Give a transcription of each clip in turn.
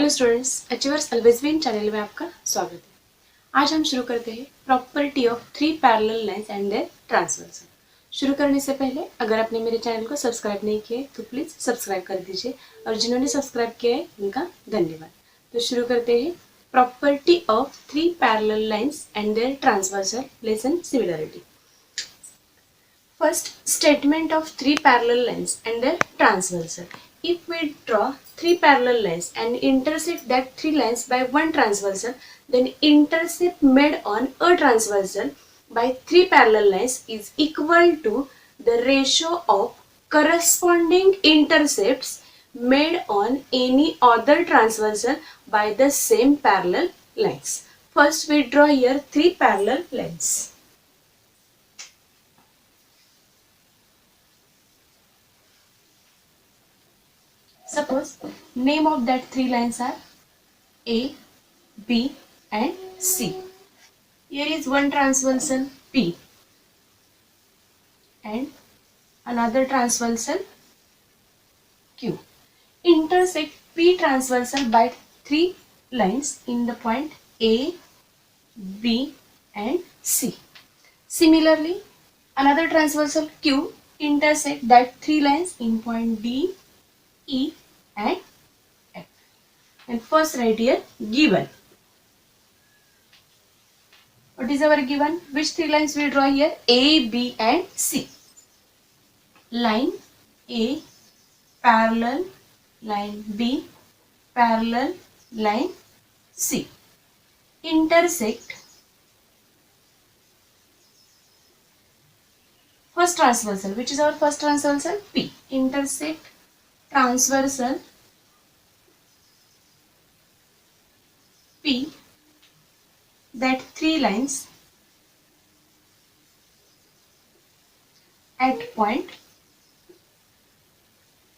Hello students, achievers always win channel में आपका स्वागत है। आज हम शुरू करते हैं property of three parallel lines and their transversal. शुरू करने से पहले अगर आपने मेरे चैनल को सब्सक्राइब नहीं किया है तो प्लीज़ सब्सक्राइब कर दीजिए, और जिन्होंने सब्सक्राइब किया है उनका धन्यवाद। तो शुरू करते हैं property of three parallel lines and their transversal lesson similarity. First, statement of three parallel lines and their transversal. If we draw three parallel lines and intersect that three lines by one transversal, then intercept made on a transversal by three parallel lines is equal to the ratio of corresponding intercepts made on any other transversal by the same parallel lines. First, we draw here three parallel lines. Suppose name of that three lines are A, B and C. Here is one transversal P and another transversal Q. Intersect P transversal by three lines in the point A, B and C. Similarly, another transversal Q intersect that three lines in point D, E and F. And first write here given. What is our given? Which three lines we draw here? A, B and C. Line A parallel line B parallel line C. Intersect first transversal. Which is our first transversal? P. Intersect transversal P that three lines at point,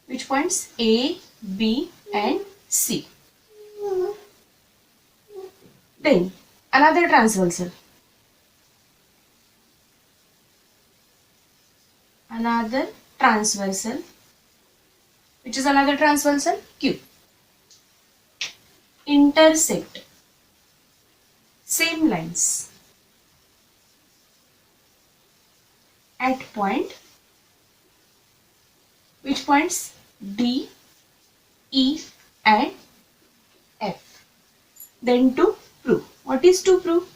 which points A, B and C. Then another transversal. Another transversal. Which is another transversal? Q. Intersect same lines at point, which points D, E and F. Then to prove. What is to prove?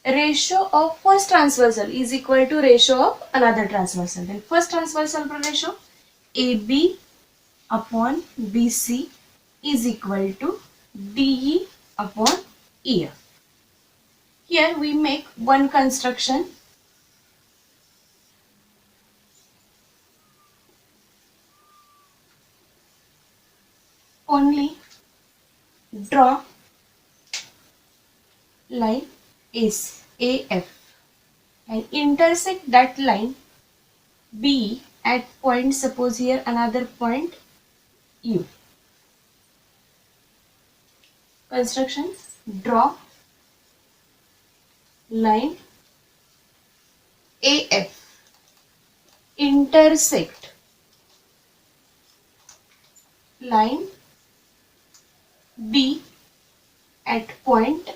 Ratio of first transversal is equal to ratio of another transversal. Then first transversal ratio AB upon BC is equal to DE upon EF. Here we make one construction. Only draw line AF and intersect that line B at point, suppose here another point U. Construction: draw line AF, intersect line B at point,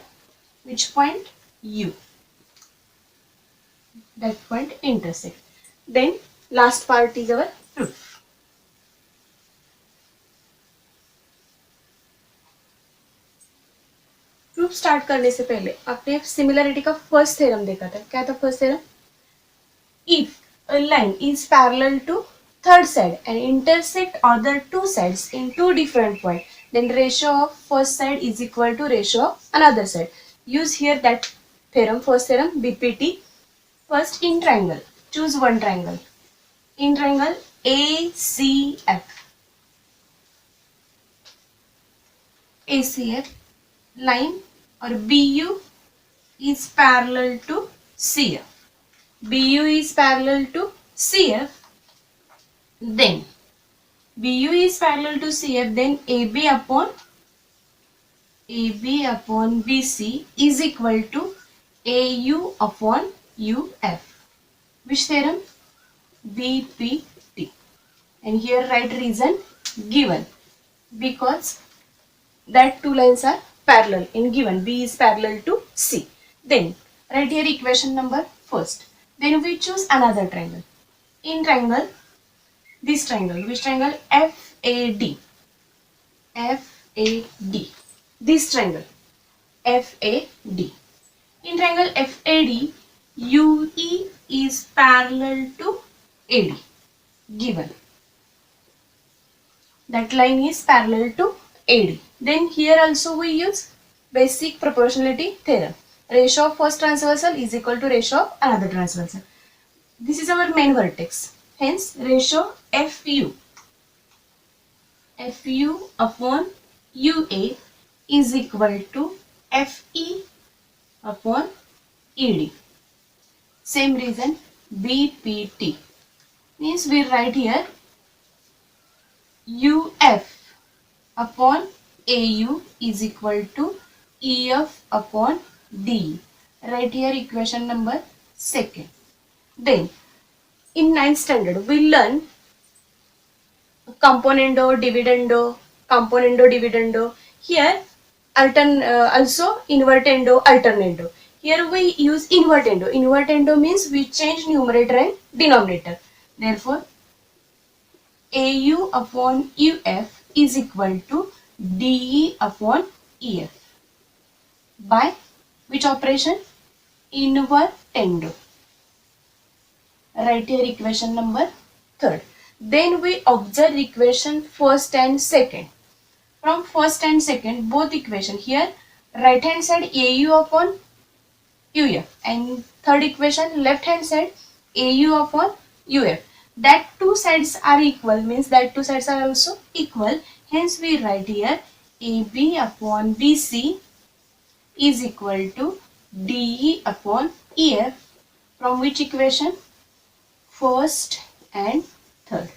which point? U. That point intersect. Then last part is our proof. Proof start करने से पहले आपने similarity का first theorem देखा था. क्या था first theorem? If a line is parallel to third side and intersect other two sides in two different points, then ratio of first side is equal to ratio of another side. Use here that theorem, first theorem, BPT. First, in triangle, choose one triangle. In triangle ACF. ACF line or BU is parallel to CF. BU is parallel to CF. Then BU is parallel to CF. Then AB upon BC is equal to AU upon UF. Which theorem? BPT. And here write reason given. because that two lines are parallel in given B is parallel to C. Then write here equation number first. Then we choose another triangle. In triangle, this triangle, which triangle? FAD. FAD. This triangle, FAD. In triangle FAD, UE is parallel to AD. Given. That line is parallel to AD. Then here also we use basic proportionality theorem. Ratio of first transversal is equal to ratio of another transversal. This is our main vertex. Hence ratio FU upon UA is equal to FE upon ED. Same reason BPT. Means we write here UF upon AU is equal to EF upon DE. Write here equation number second. Then in 9th standard we learn componendo, dividendo. Here also invertendo, alternando. Here we use invertendo. Invertendo means we change numerator and denominator. Therefore, AU upon UF is equal to DE upon EF. By which operation? Invertendo. Write here equation number third. Then we observe equation first and second. From first and second, both equation here, right hand side AU upon UF and third equation left hand side AU upon UF. That two sides are equal, means that two sides are also equal. Hence we write here AB upon BC is equal to DE upon EF. From which equation? First and third.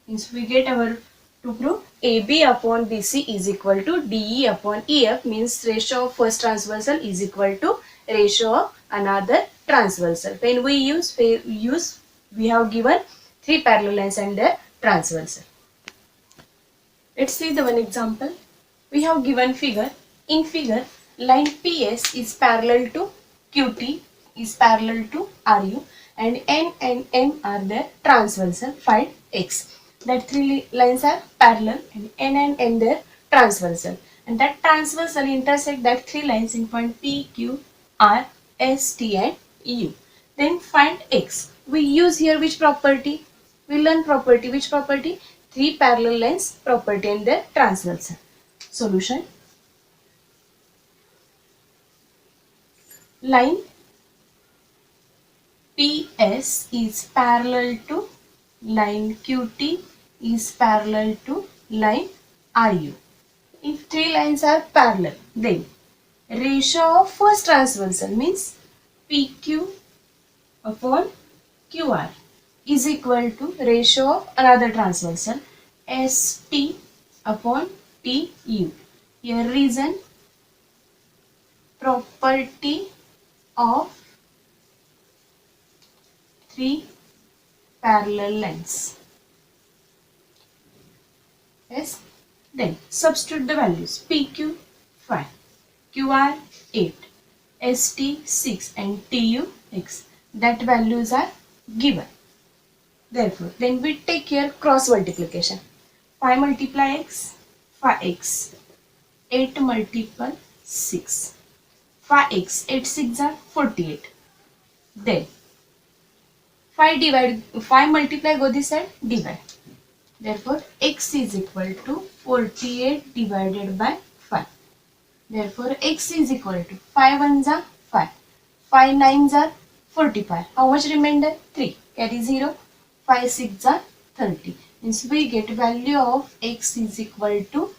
Means we get our to prove AB upon BC is equal to DE upon EF, means ratio of first transversal is equal to ratio of another transversal. When we use, we have given three parallel lines and their transversal. Let's see the one example. We have given figure. In figure, line PS is parallel to QT is parallel to RU and N and M are their transversal. Find X. That three lines are parallel and N and M their transversal. And that transversal intersect that three lines in point P, Q, R, S, T and U. Then find X. We use here which property? We learn property. Which property? Three parallel lines property and their transversal. Solution. Line PS is parallel to line QT is parallel to line RU. If three lines are parallel, then ratio of first transversal means PQ upon QR is equal to ratio of another transversal ST upon TU. Here reason property of three parallel lines. Yes. Then substitute the values. PQ 5, QR 8, ST 6 and TU X. That values are given. Therefore, then we take here cross multiplication. 5 multiply X, 5X. 8 multiple 6. 5X, 8 6 are 48. Then 5 multiply go this side, divide. Therefore, X is equal to 48 divided by 5. Therefore, X is equal to 5 ones are 5. 5 nines are 45. How much remainder? 3. Carry 0. 5 6 are 30. Means we get value of X is equal to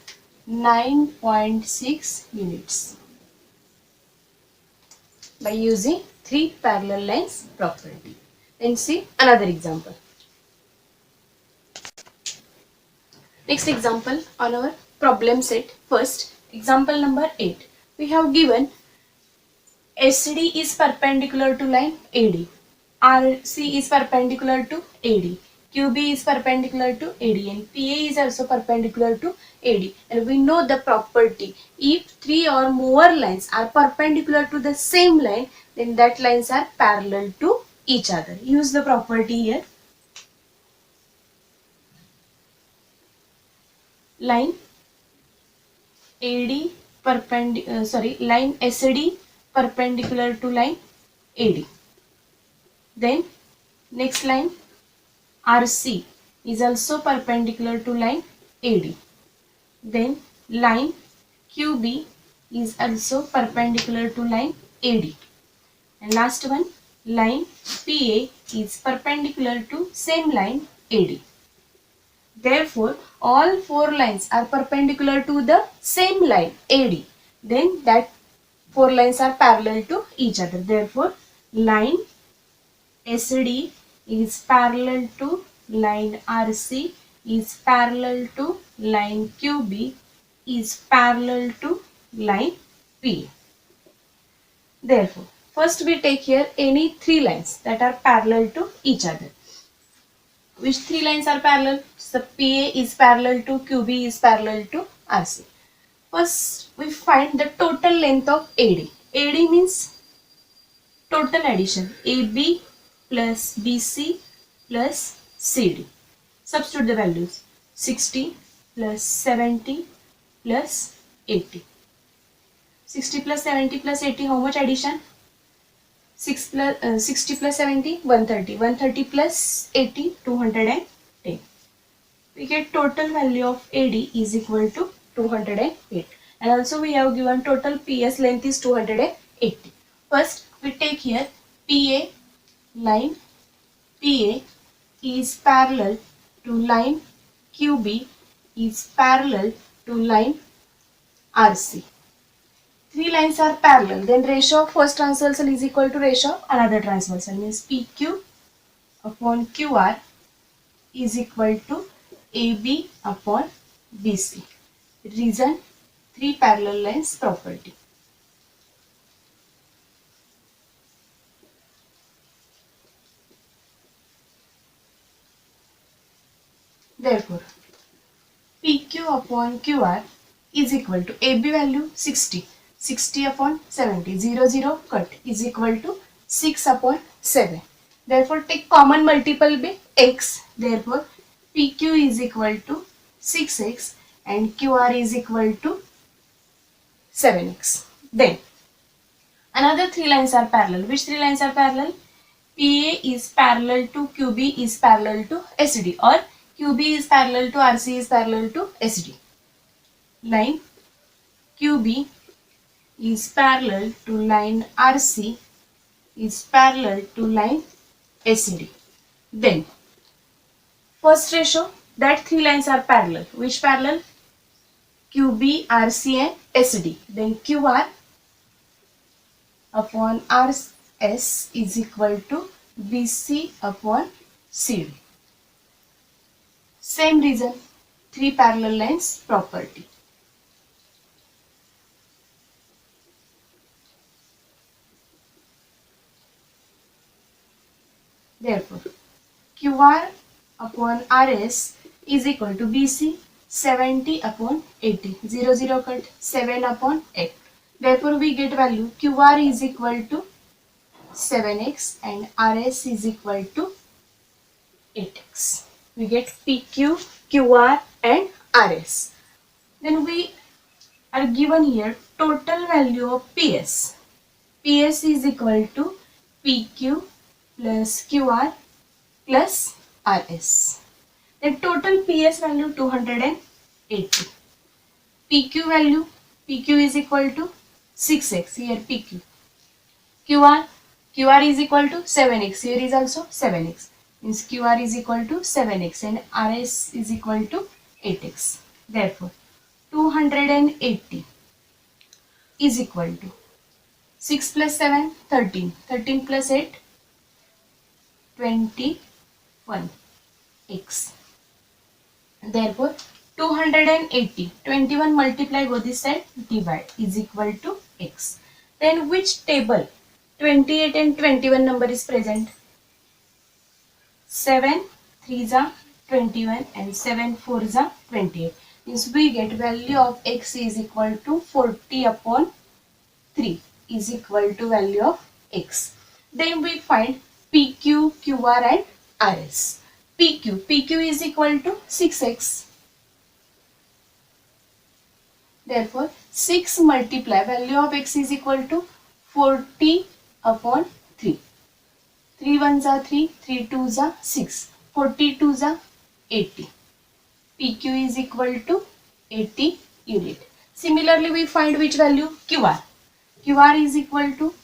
9.6 units. By using three parallel lines property. Then see another example. Next example on our problem set. First, example number 8. We have given SD is perpendicular to line AD. RC is perpendicular to AD. QB is perpendicular to AD and PA is also perpendicular to AD. And we know the property, if three or more lines are perpendicular to the same line, then that lines are parallel to each other. Use the property here. Line line SD perpendicular to line AD. Then next line RC is also perpendicular to line AD. Then line QB is also perpendicular to line AD. And last one, line PA is perpendicular to same line AD. Therefore, all four lines are perpendicular to the same line AD. Then that four lines are parallel to each other. Therefore, line SD is parallel to line RC is parallel to line QB is parallel to line P. Therefore, first we take here any three lines that are parallel to each other. Which three lines are parallel? So PA is parallel to QB is parallel to RC. First, we find the total length of AD. AD means total addition. AB plus BC plus CD. Substitute the values. 60 plus 70 plus 80. 60 plus 70 plus 80, how much addition? 60 plus 70, 130. 130 plus 80, 210. We get total value of AD is equal to 208. And also we have given total PS length is 280. First, we take here PA, line PA is parallel to line QB is parallel to line RC. Three lines are parallel, then ratio of first transversal is equal to ratio of another transversal, means PQ upon QR is equal to AB upon BC. Reason, three parallel lines property. Therefore, PQ upon QR is equal to AB value 60. 60 upon 70, 0, 0 cut is equal to 6 upon 7. Therefore, take common multiple by x. Therefore, PQ is equal to 6x and QR is equal to 7x. Then, another three lines are parallel. Which three lines are parallel? PA is parallel to QB is parallel to SD, or QB is parallel to RC is parallel to SD. Line QB is parallel to line RC is parallel to line SD. Then, first ratio, that three lines are parallel. Which parallel? QB, RC and SD. Then QR upon RS is equal to BC upon CD. Same reason, three parallel lines property. Therefore, QR upon RS is equal to BC 70 upon 80. 0, 0 cut 7 upon 8. Therefore, we get value QR is equal to 7x and RS is equal to 8x. We get PQ, QR and RS. Then we are given here total value of PS. PS is equal to PQ plus QR plus RS. Then total PS value 280. PQ value, PQ is equal to 6x, here PQ. QR is equal to 7x, here is also 7x. Means QR is equal to 7x and RS is equal to 8x. Therefore, 280 is equal to 6 plus 7, 13. 13 plus 8, 21x. Therefore, 280, 21 multiply go this side, divide is equal to x. Then which table 28 and 21 number is present? 7, 3 जा 21 and 7 4 जा 28. Means we get value of x is equal to 40 upon 3 is equal to value of x. Then we find PQ, QR and RS. PQ is equal to 6x. Therefore 6 multiply value of x is equal to 40 upon 3. 3 1s are 3, 3 2s are 6, 42s are 80. PQ is equal to 80 unit. Similarly, we find which value? QR. QR is equal to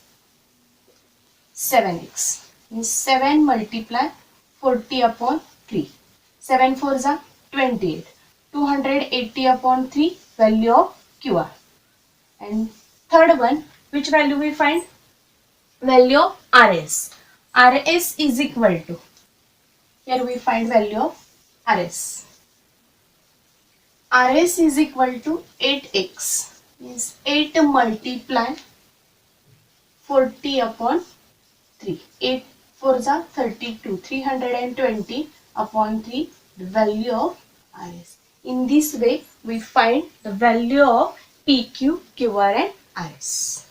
7x. Means 7 multiply 40 upon 3. 7 4s are 28. 280 upon 3 value of QR. And third one, which value we find? Value of RS. RS is equal to, here we find value of RS. RS is equal to 8x. Means 8 multiply 40 upon 3. 8 4s are 32. 320 upon 3 the value of RS. In this way we find the value of PQ, QR and RS.